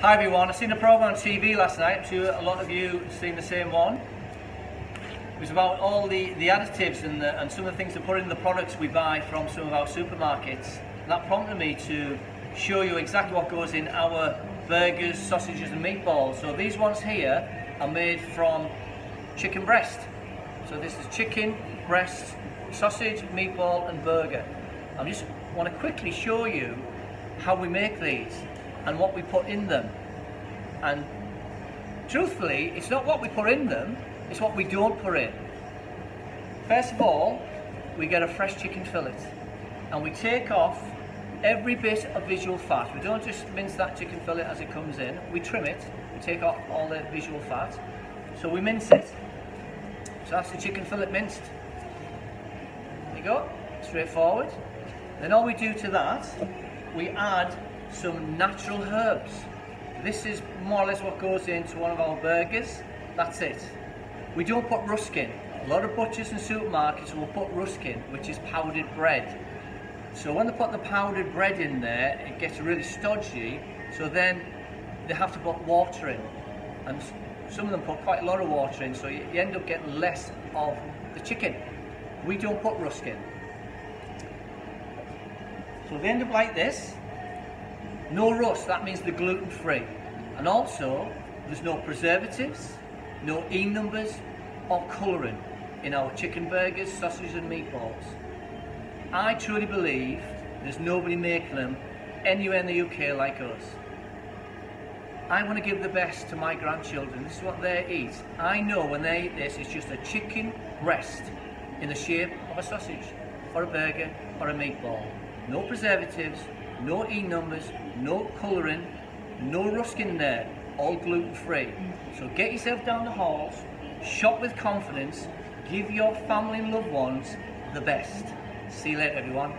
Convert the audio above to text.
Hi everyone, I seen a programme on TV last night. I'm sure a lot of you have seen the same one. It was about all the additives and some of the things they put in the products we buy from some of our supermarkets. And that prompted me to show you exactly what goes in our burgers, sausages and meatballs. So these ones here are made from chicken breast. So this is chicken, breast, sausage, meatball and burger. I just want to quickly show you how we make these and what we put in them. And truthfully, it's not what we put in them, it's what we don't put in. First of all, we get a fresh chicken fillet and we take off every bit of visual fat. We don't just mince that chicken fillet as it comes in, we trim it, we take off all the visual fat. So we mince it. So that's the chicken fillet minced. There you go, straightforward. Then all we do to that, we add some natural herbs. This is more or less what goes into one of our burgers. That's it. We don't put rusk in. A lot of butchers and supermarkets will put rusk in, which is powdered bread. So when they put the powdered bread in there, it gets really stodgy, so then they have to put water in. And some of them put quite a lot of water in, so you end up getting less of the chicken. We don't put rusk in. So they end up like this. No rust, that means they're gluten-free. And also, there's no preservatives, no E numbers or colouring in our chicken burgers, sausages and meatballs. I truly believe there's nobody making them anywhere in the UK like us. I want to give the best to my grandchildren. This is what they eat. I know when they eat this, it's just a chicken breast in the shape of a sausage or a burger or a meatball. No preservatives, no E numbers, no colouring, no rusk in there, all gluten-free. So get yourself down the halls, shop with confidence, give your family and loved ones the best. See you later everyone.